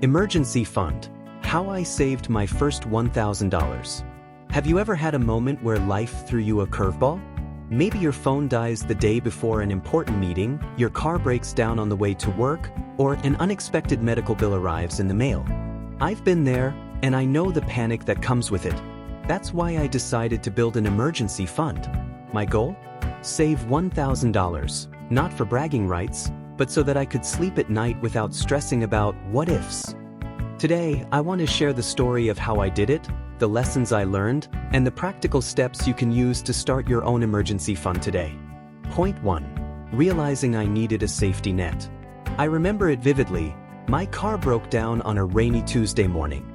Emergency fund. How I saved my first $1,000. Have you ever had a moment where life threw you a curveball? Maybe your phone dies the day before an important meeting, your car breaks down on the way to work, or an unexpected medical bill arrives in the mail. I've been there, and I know the panic that comes with it. That's why I decided to build an emergency fund. My goal? Save $1,000, not for bragging rights, but so that I could sleep at night without stressing about what-ifs. Today, I want to share the story of how I did it, the lessons I learned, and the practical steps you can use to start your own emergency fund today. Point 1. Realizing I needed a safety net. I remember it vividly. My car broke down on a rainy Tuesday morning.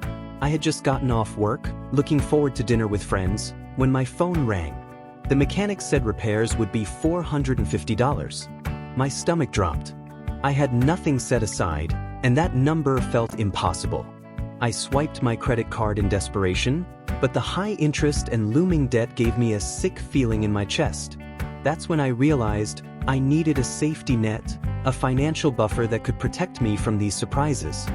I had just gotten off work, looking forward to dinner with friends, when my phone rang. The mechanic said repairs would be $450. My stomach dropped. I had nothing set aside, and that number felt impossible. I swiped my credit card in desperation, but the high interest and looming debt gave me a sick feeling in my chest. That's when I realized I needed a safety net, a financial buffer that could protect me from these surprises.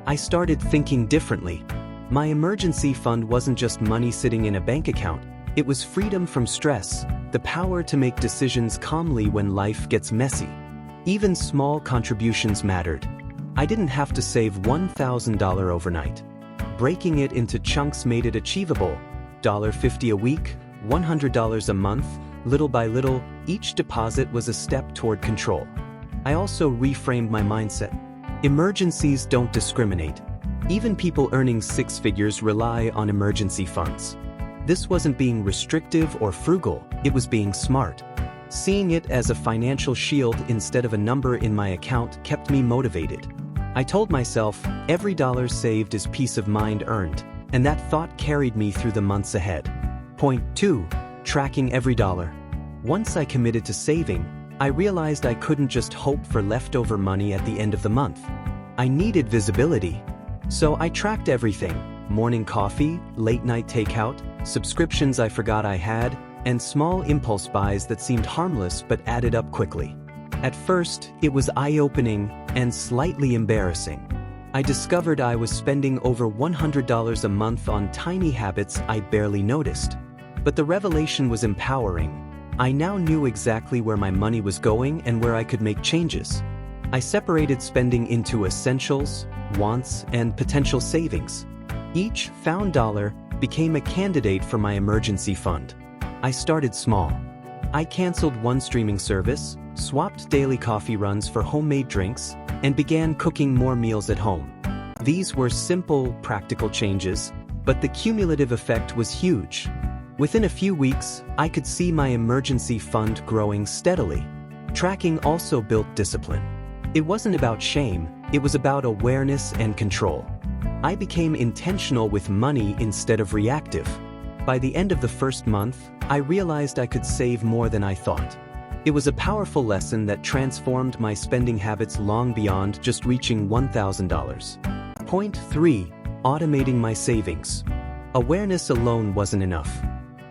I started thinking differently. My emergency fund wasn't just money sitting in a bank account. It was freedom from stress, the power to make decisions calmly when life gets messy. Even small contributions mattered. I didn't have to save $1,000 overnight. Breaking it into chunks made it achievable. $50 a week, $100 a month, little by little, each deposit was a step toward control. I also reframed my mindset. Emergencies don't discriminate. Even people earning six figures rely on emergency funds. This wasn't being restrictive or frugal, it was being smart. Seeing it as a financial shield instead of a number in my account kept me motivated. I told myself, every dollar saved is peace of mind earned, and that thought carried me through the months ahead. Point 2. Tracking every dollar. Once I committed to saving, I realized I couldn't just hope for leftover money at the end of the month. I needed visibility. So I tracked everything: morning coffee, late-night takeout, subscriptions I forgot I had, and small impulse buys that seemed harmless but added up quickly. At first, it was eye-opening and slightly embarrassing. I discovered I was spending over $100 a month on tiny habits I barely noticed. But the revelation was empowering. I now knew exactly where my money was going and where I could make changes. I separated spending into essentials, wants, and potential savings. Each found dollar became a candidate for my emergency fund. I started small. I canceled one streaming service, swapped daily coffee runs for homemade drinks, and began cooking more meals at home. These were simple, practical changes, but the cumulative effect was huge. Within a few weeks, I could see my emergency fund growing steadily. Tracking also built discipline. It wasn't about shame, it was about awareness and control. I became intentional with money instead of reactive. By the end of the first month, I realized I could save more than I thought. It was a powerful lesson that transformed my spending habits long beyond just reaching $1,000. Point 3. Automating my savings. Awareness alone wasn't enough.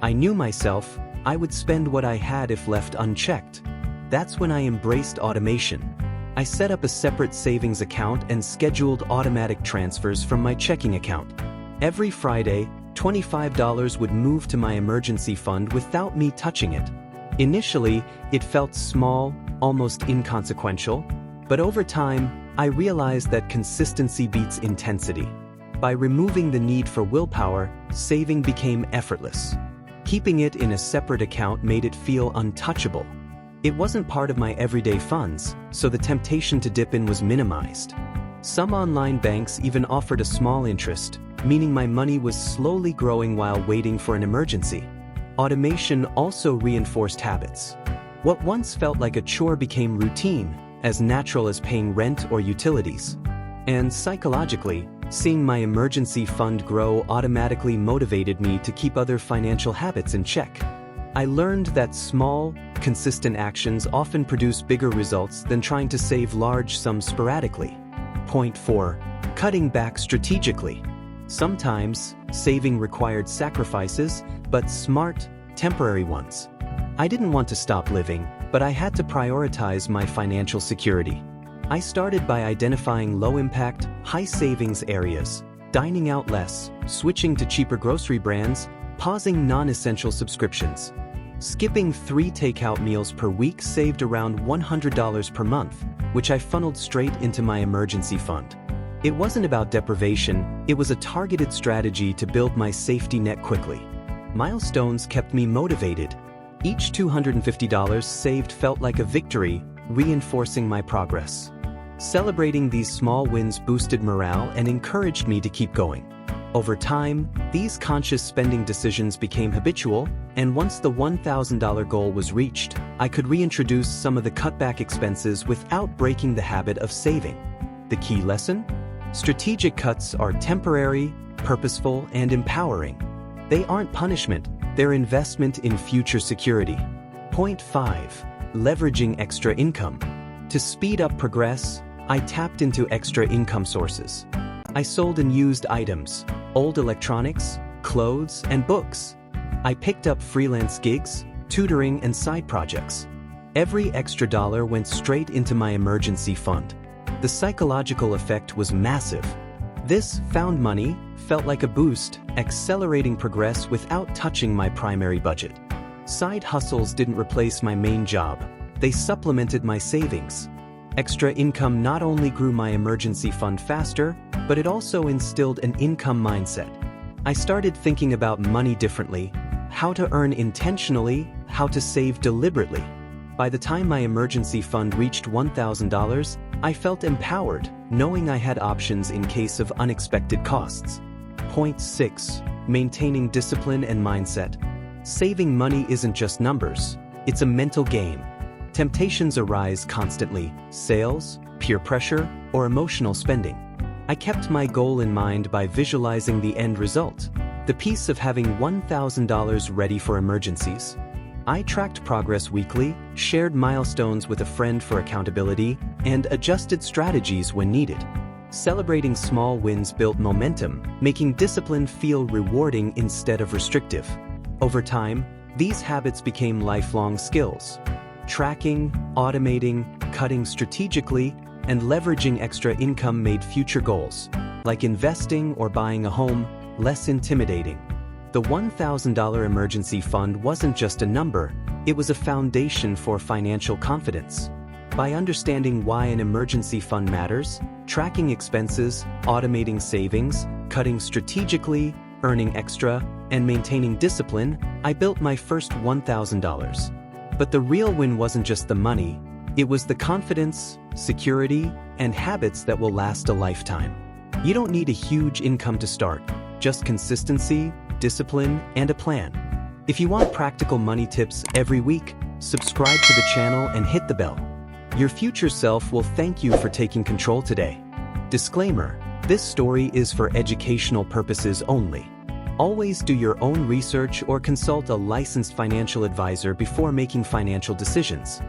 I knew myself, I would spend what I had if left unchecked. That's when I embraced automation. I set up a separate savings account and scheduled automatic transfers from my checking account. Every Friday, $25 would move to my emergency fund without me touching it. Initially, it felt small, almost inconsequential, but over time, I realized that consistency beats intensity. By removing the need for willpower, saving became effortless. Keeping it in a separate account made it feel untouchable. It wasn't part of my everyday funds, so the temptation to dip in was minimized. Some online banks even offered a small interest, meaning my money was slowly growing while waiting for an emergency. Automation also reinforced habits. What once felt like a chore became routine, as natural as paying rent or utilities. And psychologically, seeing my emergency fund grow automatically motivated me to keep other financial habits in check. I learned that small, consistent actions often produce bigger results than trying to save large sums sporadically. Point 4. Cutting back strategically. Sometimes, saving required sacrifices, but smart, temporary ones. I didn't want to stop living, but I had to prioritize my financial security. I started by identifying low-impact, high-savings areas, dining out less, switching to cheaper grocery brands, pausing non-essential subscriptions. Skipping 3 takeout meals per week saved around $100 per month, which I funneled straight into my emergency fund. It wasn't about deprivation, it was a targeted strategy to build my safety net quickly. Milestones kept me motivated. Each $250 saved felt like a victory, reinforcing my progress. Celebrating these small wins boosted morale and encouraged me to keep going. Over time, these conscious spending decisions became habitual, and once the $1,000 goal was reached, I could reintroduce some of the cutback expenses without breaking the habit of saving. The key lesson? Strategic cuts are temporary, purposeful, and empowering. They aren't punishment, they're investment in future security. Point 5. Leveraging extra income. To speed up progress, I tapped into extra income sources. I sold and used items, old electronics, clothes, and books. I picked up freelance gigs, tutoring, and side projects. Every extra dollar went straight into my emergency fund. The psychological effect was massive. This found money felt like a boost, accelerating progress without touching my primary budget. Side hustles didn't replace my main job. They supplemented my savings. Extra income not only grew my emergency fund faster, but it also instilled an income mindset. I started thinking about money differently, how to earn intentionally, how to save deliberately. By the time my emergency fund reached $1,000, I felt empowered, knowing I had options in case of unexpected costs. Point 6. Maintaining discipline and mindset. Saving money isn't just numbers, it's a mental game. Temptations arise constantly: sales, peer pressure, or emotional spending. I kept my goal in mind by visualizing the end result, the peace of having $1,000 ready for emergencies. I tracked progress weekly, shared milestones with a friend for accountability, and adjusted strategies when needed. Celebrating small wins built momentum, making discipline feel rewarding instead of restrictive. Over time, these habits became lifelong skills. Tracking, automating, cutting strategically, and leveraging extra income made future goals, like investing or buying a home, less intimidating. The $1,000 emergency fund wasn't just a number, it was a foundation for financial confidence. By understanding why an emergency fund matters, tracking expenses, automating savings, cutting strategically, earning extra, and maintaining discipline, I built my first $1,000. But the real win wasn't just the money, it was the confidence, security, and habits that will last a lifetime. You don't need a huge income to start, just consistency, discipline, and a plan. If you want practical money tips every week, subscribe to the channel and hit the bell. Your future self will thank you for taking control today. Disclaimer: this story is for educational purposes only. Always do your own research or consult a licensed financial advisor before making financial decisions.